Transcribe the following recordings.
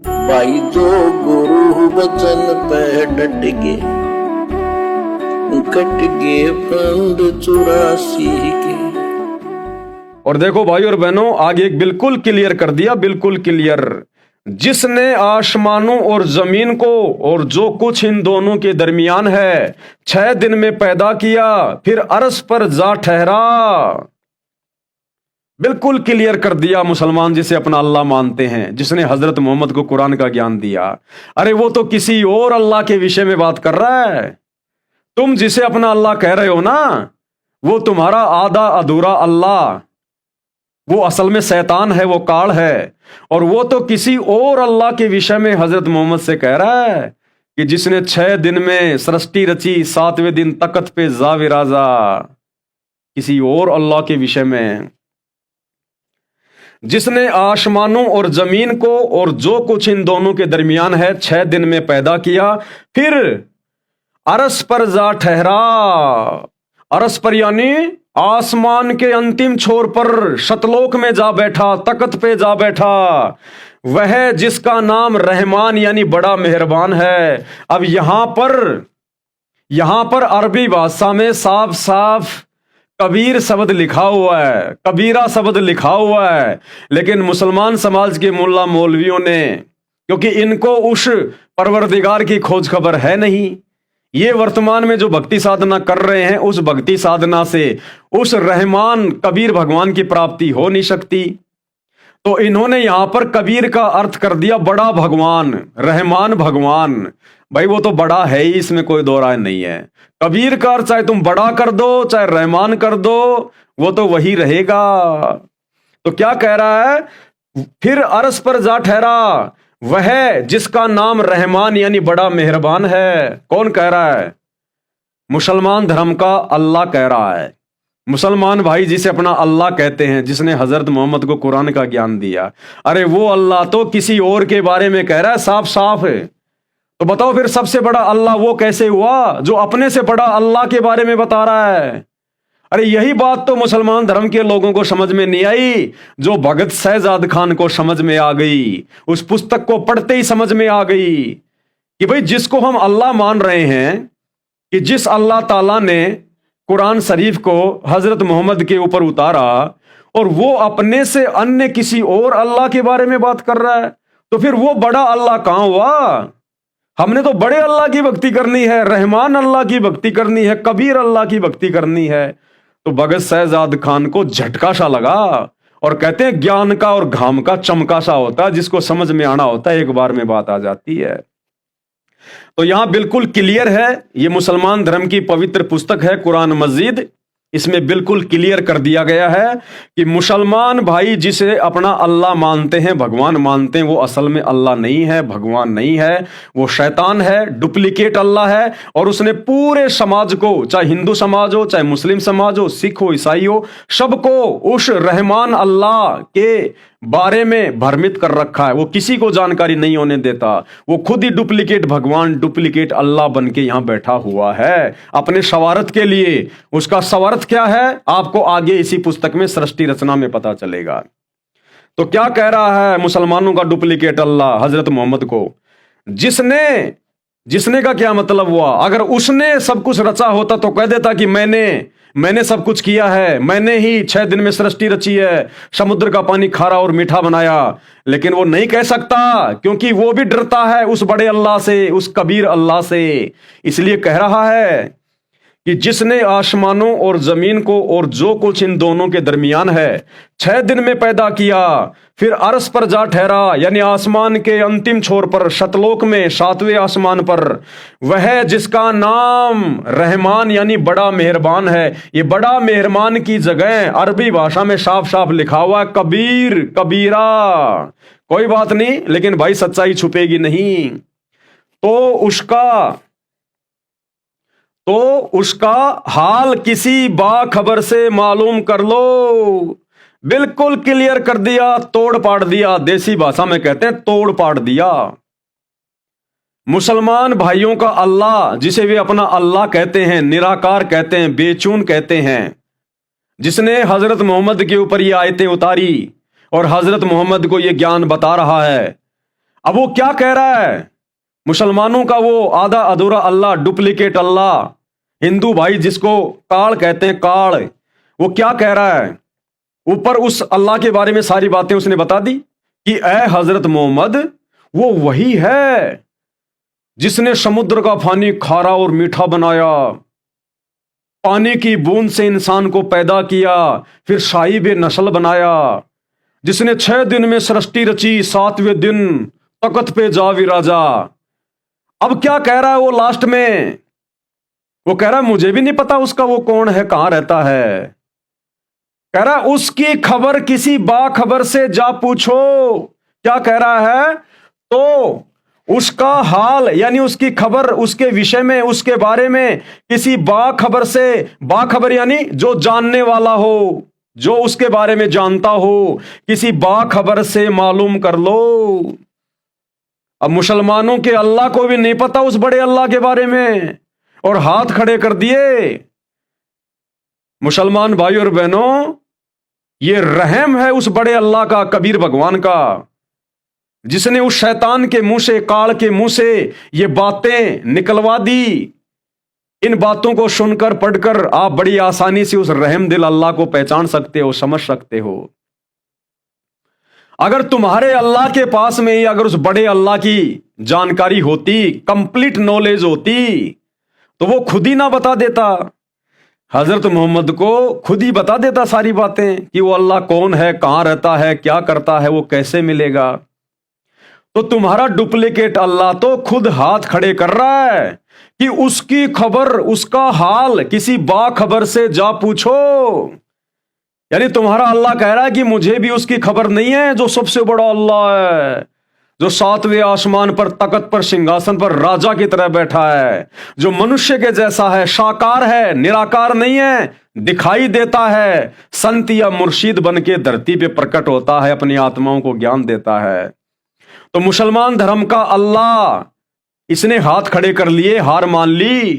भाई जो गुरु वचन पे डट गए, कट गए फंड 84 के। और देखो भाई और बहनों, आगे एक बिल्कुल क्लियर कर दिया, बिल्कुल क्लियर। जिसने आसमानों और जमीन को और जो कुछ इन दोनों के दरमियान है 6 दिन में पैदा किया, फिर अर्श पर जा ठहरा। बिल्कुल क्लियर कर दिया। मुसलमान जिसे अपना अल्लाह मानते हैं, जिसने हजरत मोहम्मद को कुरान का ज्ञान दिया, अरे वो तो किसी और अल्लाह के विषय में बात कर रहा है। तुम जिसे अपना अल्लाह कह रहे हो ना, वो तुम्हारा आधा अधूरा अल्लाह, वो असल में शैतान है, वो काल है। और वो तो किसी और अल्लाह के विषय में हजरत मोहम्मद से कह रहा है कि जिसने 6 दिन में सृष्टि रची, 7वें दिन तख्त पे जा विराजा। किसी और अल्लाह के विषय में। जिसने आसमानों और जमीन को और जो कुछ इन दोनों के दरमियान है 6 दिन में पैदा किया, फिर अर्श पर जा ठहरा। अर्श पर यानी आसमान के अंतिम छोर पर शतलोक में जा बैठा, तख्त पे जा बैठा। वह जिसका नाम रहमान यानी बड़ा मेहरबान है। अब यहां पर अरबी भाषा में साफ साफ कबीर शब्द लिखा हुआ है, कबीरा शब्द लिखा हुआ है, लेकिन मुसलमान समाज के मुल्ला मौलवियों ने, क्योंकि इनको उस परवरदिगार की खोज खबर है नहीं, ये वर्तमान में जो भक्ति साधना कर रहे हैं उस भक्ति साधना से उस रहमान कबीर भगवान की प्राप्ति हो नहीं सकती। तो इन्होंने यहां पर कबीर का अर्थ कर दिया बड़ा भगवान, रहमान भगवान। भाई वो तो बड़ा है ही, इसमें कोई दो राय नहीं है। कबीर का अर्थ चाहे तुम बड़ा कर दो चाहे रहमान कर दो, वो तो वही रहेगा। तो क्या कह रहा है, फिर अर्श पर जा ठहरा वह जिसका नाम रहमान यानी बड़ा मेहरबान है। कौन कह रहा है? मुसलमान धर्म का अल्लाह कह रहा है। मुसलमान भाई जिसे अपना अल्लाह कहते हैं, जिसने हजरत मोहम्मद को कुरान का ज्ञान दिया, अरे वो अल्लाह तो किसी और के बारे में कह रहा है, साफ साफ है। तो बताओ फिर सबसे बड़ा अल्लाह वो कैसे हुआ जो अपने से बड़ा अल्लाह के बारे में बता रहा है? अरे यही बात तो मुसलमान धर्म के लोगों को समझ में नहीं आई, जो भगत शहजाद खान को समझ में आ गई। उस पुस्तक को पढ़ते ही समझ में आ गई कि भाई जिसको हम अल्लाह मान रहे हैं, कि जिस अल्लाह ताला ने कुरान शरीफ को हजरत मोहम्मद के ऊपर उतारा, और वो अपने से अन्य किसी और अल्लाह के बारे में बात कर रहा है, तो फिर वो बड़ा अल्लाह कहां हुआ? हमने तो बड़े अल्लाह की भक्ति करनी है, रहमान अल्लाह की भक्ति करनी है, कबीर अल्लाह की भक्ति करनी है। तो भगत शहजाद खान को झटका सा लगा, और कहते हैं ज्ञान का और घाम का चमका सा होता है, जिसको समझ में आना होता है एक बार में बात आ जाती है। तो यहां बिल्कुल क्लियर है, ये मुसलमान धर्म की पवित्र पुस्तक है कुरान मजीद, इसमें बिल्कुल क्लियर कर दिया गया है कि मुसलमान भाई जिसे अपना अल्लाह मानते हैं, भगवान मानते हैं, वो असल में अल्लाह नहीं है, भगवान नहीं है, वो शैतान है, डुप्लीकेट अल्लाह है। और उसने पूरे समाज को, चाहे हिंदू समाज हो, चाहे मुस्लिम समाज हो, सिख हो, ईसाई हो, सबको उस रहमान अल्लाह के बारे में भ्रमित कर रखा है। वो किसी को जानकारी नहीं होने देता। वो खुद ही डुप्लीकेट भगवान, डुप्लीकेट अल्लाह बन के यहां बैठा हुआ है अपने स्वार्थ के लिए। उसका स्वार्थ क्या है आपको आगे इसी पुस्तक में सृष्टि रचना में पता चलेगा। तो क्या कह रहा है मुसलमानों का डुप्लीकेट अल्लाह हजरत मोहम्मद को? जिसने का क्या मतलब हुआ? अगर उसने सब कुछ रचा होता तो कह देता कि मैंने सब कुछ किया है, मैंने ही 6 दिन में सृष्टि रची है, समुद्र का पानी खारा और मीठा बनाया। लेकिन वो नहीं कह सकता, क्योंकि वो भी डरता है उस बड़े अल्लाह से, उस कबीर अल्लाह से। इसलिए कह रहा है कि जिसने आसमानों और जमीन को और जो कुछ इन दोनों के दरमियान है 6 दिन में पैदा किया, फिर अर्श पर जा ठहरा यानी आसमान के अंतिम छोर पर, शतलोक में 7वें आसमान पर। वह जिसका नाम रहमान यानी बड़ा मेहरबान है। ये बड़ा मेहरबान की जगह अरबी भाषा में साफ साफ लिखा हुआ है कबीर, कबीरा। कोई बात नहीं, लेकिन भाई सच्चाई छुपेगी नहीं। तो उसका हाल किसी बाखबर से मालूम कर लो। बिल्कुल क्लियर कर दिया, तोड़ पाड़ दिया। देसी भाषा में कहते हैं तोड़ पाड़ दिया। मुसलमान भाइयों का अल्लाह, जिसे वे अपना अल्लाह कहते हैं, निराकार कहते हैं, बेचून कहते हैं, जिसने हजरत मोहम्मद के ऊपर ये आयतें उतारी और हजरत मोहम्मद को ये ज्ञान बता रहा है, अब वो क्या कह रहा है, मुसलमानों का वो आधा अधूरा अल्लाह, डुप्लीकेट अल्लाह, हिंदू भाई जिसको काल कहते हैं, काल, वो क्या कह रहा है, ऊपर उस अल्लाह के बारे में सारी बातें उसने बता दी कि ए हजरत मोहम्मद, वो वही है जिसने समुद्र का पानी खारा और मीठा बनाया, पानी की बूंद से इंसान को पैदा किया, फिर साहिब नस्ल बनाया, जिसने 6 दिन में सृष्टि रची, 7वें दिन तख्त पे जा विराजा। अब क्या कह रहा है वो लास्ट में, वो कह रहा है मुझे भी नहीं पता उसका वो कौन है, कहां रहता है। कह रहा है उसकी खबर किसी बाखबर से जा पूछो। क्या कह रहा है, तो उसका हाल यानी उसकी खबर, उसके विषय में, उसके बारे में किसी बाखबर से, बाखबर यानी जो जानने वाला हो, जो उसके बारे में जानता हो, किसी बाखबर से मालूम कर लो। अब मुसलमानों के अल्लाह को भी नहीं पता उस बड़े अल्लाह के बारे में, और हाथ खड़े कर दिए। मुसलमान भाई और बहनों, ये रहम है उस बड़े अल्लाह का, कबीर भगवान का, जिसने उस शैतान के मुंह से, काल के मुंह से ये बातें निकलवा दी। इन बातों को सुनकर, पढ़कर आप बड़ी आसानी से उस रहम दिल अल्लाह को पहचान सकते हो, समझ सकते हो। अगर तुम्हारे अल्लाह के पास में ही अगर उस बड़े अल्लाह की जानकारी होती, कंप्लीट नॉलेज होती, तो वो खुद ही ना बता देता, हजरत मोहम्मद को खुद ही बता देता सारी बातें कि वो अल्लाह कौन है, कहां रहता है, क्या करता है, वो कैसे मिलेगा। तो तुम्हारा डुप्लीकेट अल्लाह तो खुद हाथ खड़े कर रहा है कि उसकी खबर, उसका हाल किसी बाखबर से जा पूछो। यानी तुम्हारा अल्लाह कह रहा है कि मुझे भी उसकी खबर नहीं है, जो सबसे बड़ा अल्लाह है, जो 7वें आसमान पर तख्त पर सिंहासन पर राजा की तरह बैठा है, जो मनुष्य के जैसा है, साकार है, निराकार नहीं है, दिखाई देता है, संत या मुर्शिद बन के धरती पे प्रकट होता है, अपनी आत्माओं को ज्ञान देता है। तो मुसलमान धर्म का अल्लाह, इसने हाथ खड़े कर लिए, हार मान ली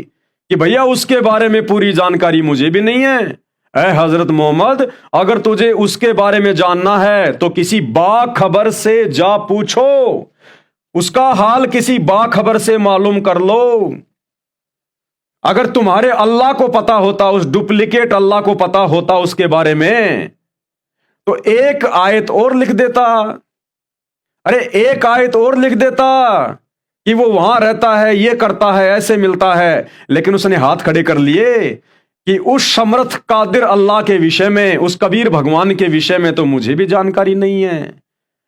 कि भैया उसके बारे में पूरी जानकारी मुझे भी नहीं है। ऐ हजरत मोहम्मद, अगर तुझे उसके बारे में जानना है तो किसी बाखबर से जा पूछो, उसका हाल किसी बाखबर से मालूम कर लो। अगर तुम्हारे अल्लाह को पता होता, उस डुप्लीकेट अल्लाह को पता होता उसके बारे में, तो एक आयत और लिख देता, अरे एक आयत और लिख देता कि वो वहां रहता है, ये करता है, ऐसे मिलता है। लेकिन उसने हाथ खड़े कर लिए कि उस समर्थ कादिर अल्लाह के विषय में, उस कबीर भगवान के विषय में तो मुझे भी जानकारी नहीं है।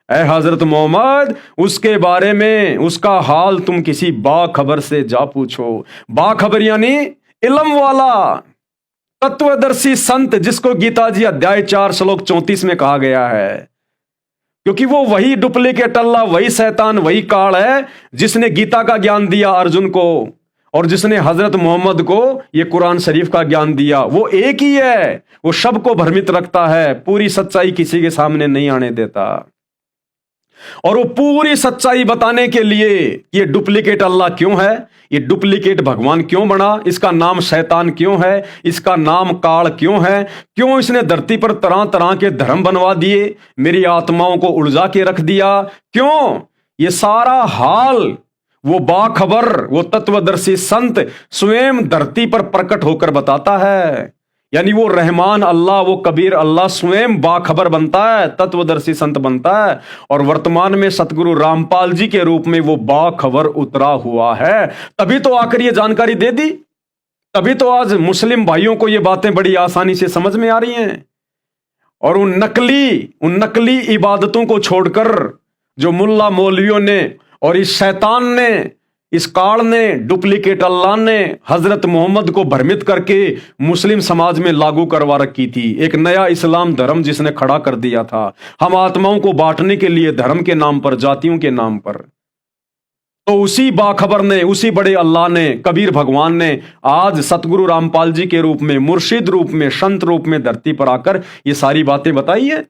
ऐ हजरत मोहम्मद, उसके बारे में, उसका हाल तुम किसी बाखबर से जा पूछो। बाखबर यानी इल्म वाला, तत्वदर्शी संत, जिसको गीता जी अध्याय 4 श्लोक 34 में कहा गया है। क्योंकि वो वही डुप्लीकेट अल्लाह, वही शैतान, वही काल है जिसने गीता का ज्ञान दिया अर्जुन को, और जिसने हजरत मोहम्मद को ये कुरान शरीफ का ज्ञान दिया। वो एक ही है, वो सबको भ्रमित रखता है, पूरी सच्चाई किसी के सामने नहीं आने देता। और वो पूरी सच्चाई बताने के लिए ये डुप्लीकेट अल्लाह क्यों है, ये डुप्लीकेट भगवान क्यों बना, इसका नाम शैतान क्यों है, इसका नाम काल क्यों है, क्यों इसने धरती पर तरह तरह के धर्म बनवा दिए, मेरी आत्माओं को उलझा के रख दिया, क्यों, ये सारा हाल वो बाखबर, वो तत्वदर्शी संत स्वयं धरती पर प्रकट होकर बताता है। यानी वो रहमान अल्लाह, वो कबीर अल्लाह स्वयं बाखबर बनता है, तत्वदर्शी संत बनता है, और वर्तमान में सतगुरु रामपाल जी के रूप में वो बाखबर उतरा हुआ है। तभी तो आकर ये जानकारी दे दी, तभी तो आज मुस्लिम भाइयों को ये बातें बड़ी आसानी से समझ में आ रही हैं। और उन नकली इबादतों को छोड़कर जो मुल्ला मौलवियों ने और इस शैतान ने, इस काल ने, डुप्लीकेट अल्लाह ने हजरत मोहम्मद को भ्रमित करके मुस्लिम समाज में लागू करवा रखी थी, एक नया इस्लाम धर्म जिसने खड़ा कर दिया था, हम आत्माओं को बांटने के लिए, धर्म के नाम पर, जातियों के नाम पर। तो उसी बाखबर ने, उसी बड़े अल्लाह ने, कबीर भगवान ने आज सतगुरु रामपाल जी के रूप में, मुर्शिद रूप में, संत रूप में धरती पर आकर ये सारी बातें बताई है।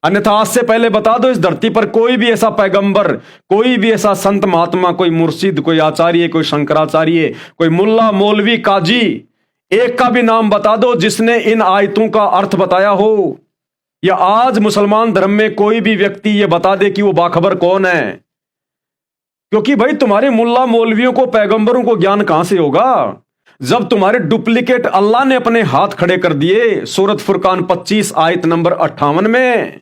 अन्यथा आज से पहले बता दो, इस धरती पर कोई भी ऐसा पैगंबर, कोई भी ऐसा संत महात्मा, कोई मुर्शिद, कोई आचार्य, कोई शंकराचार्य, कोई मुल्ला मौलवी काजी, एक का भी नाम बता दो जिसने इन आयतों का अर्थ बताया हो। या आज मुसलमान धर्म में कोई भी व्यक्ति ये बता दे कि वो बाखबर कौन है। क्योंकि भाई तुम्हारे मुल्ला मौलवियों को, पैगंबरों को ज्ञान कहां से होगा जब तुम्हारे डुप्लीकेट अल्लाह ने अपने हाथ खड़े कर दिए सूरत फुरकान 25 आयत नंबर 58 में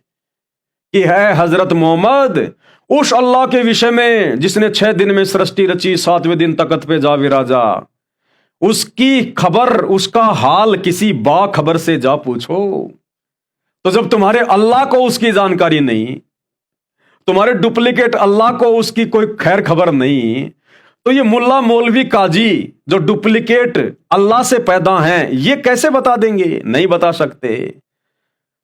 कि है हजरत मोहम्मद उस अल्लाह के विषय में जिसने 6 दिन में सृष्टि रची, 7वें दिन तख्त पे जा विराजा। उसकी खबर, उसका हाल किसी बाखबर से जा पूछो। तो जब तुम्हारे अल्लाह को उसकी जानकारी नहीं, तुम्हारे डुप्लीकेट अल्लाह को उसकी कोई खैर खबर नहीं, तो ये मुल्ला मौलवी काजी जो डुप्लीकेट अल्लाह से पैदा हैं, ये कैसे बता देंगे? नहीं बता सकते।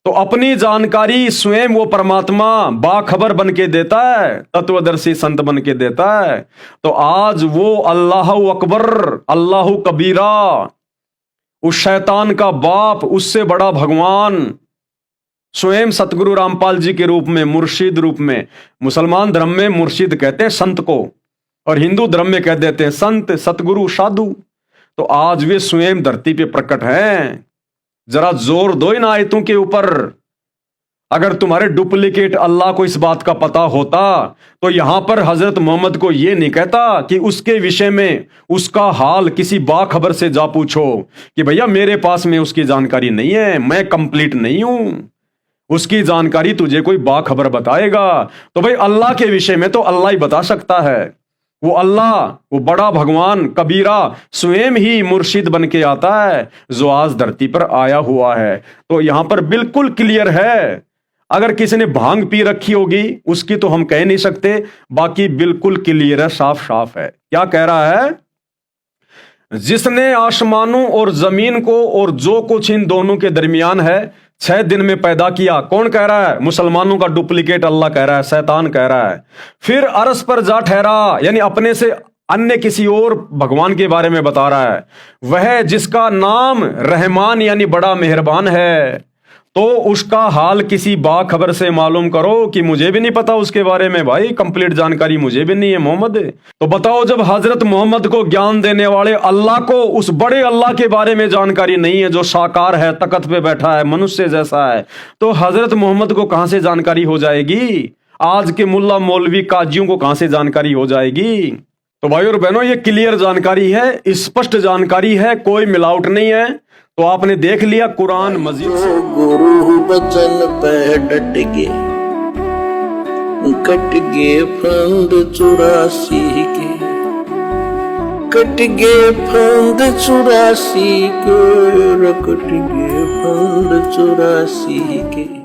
तो अपनी जानकारी स्वयं वो परमात्मा बाखबर बन के देता है, तत्वदर्शी संत बन के देता है। तो आज वो अल्लाह अकबर, अल्लाह कबीरा, उस शैतान का बाप, उससे बड़ा भगवान स्वयं सतगुरु रामपाल जी के रूप में, मुर्शिद रूप में, मुसलमान धर्म में मुर्शिद कहते हैं संत को, और हिंदू धर्म में कह देते हैं संत, सतगुरु, साधु। तो आज वे स्वयं धरती पे प्रकट हैं। जरा जोर दो इन आयतों के ऊपर। अगर तुम्हारे डुप्लीकेट अल्लाह को इस बात का पता होता तो यहां पर हजरत मोहम्मद को यह नहीं कहता कि उसके विषय में उसका हाल किसी बाखबर से जा पूछो कि भैया मेरे पास में उसकी जानकारी नहीं है, मैं कंप्लीट नहीं हूं, उसकी जानकारी तुझे कोई बाखबर बताएगा। तो भाई अल्लाह के विषय में तो अल्लाह ही बता सकता है। वो अल्लाह, वो बड़ा भगवान कबीरा स्वयं ही मुर्शिद बन के आता है जो आज धरती पर आया हुआ है। तो यहां पर बिल्कुल क्लियर है। अगर किसी ने भांग पी रखी होगी उसकी तो हम कह नहीं सकते, बाकी बिल्कुल क्लियर है, साफ साफ है। क्या कह रहा है? जिसने आसमानों और जमीन को और जो कुछ इन दोनों के दरमियान है 6 दिन में पैदा किया। कौन कह रहा है? मुसलमानों का डुप्लीकेट अल्लाह कह रहा है, शैतान कह रहा है। फिर अरस पर जा ठहरा, यानी अपने से अन्य किसी और भगवान के बारे में बता रहा है। वह जिसका नाम रहमान यानी बड़ा मेहरबान है, तो उसका हाल किसी बाखबर से मालूम करो कि मुझे भी नहीं पता उसके बारे में। भाई कंप्लीट जानकारी मुझे भी नहीं है मोहम्मद। तो बताओ, जब हजरत मोहम्मद को ज्ञान देने वाले अल्लाह को उस बड़े अल्लाह के बारे में जानकारी नहीं है जो साकार है, तख्त पे बैठा है, मनुष्य जैसा है, तो हजरत मोहम्मद को कहां से जानकारी हो जाएगी? आज के मुल्ला मौलवी काजियों को कहां से जानकारी हो जाएगी? तो भाई और बहनों, ये क्लियर जानकारी है, स्पष्ट जानकारी है, कोई मिलावट नहीं है। तो आपने देख लिया कुरान मजीद से। गुरु बचन पे डट के कट गे फंद 84 के, कट गे फंद 84 के, कट गे फंद 84 के।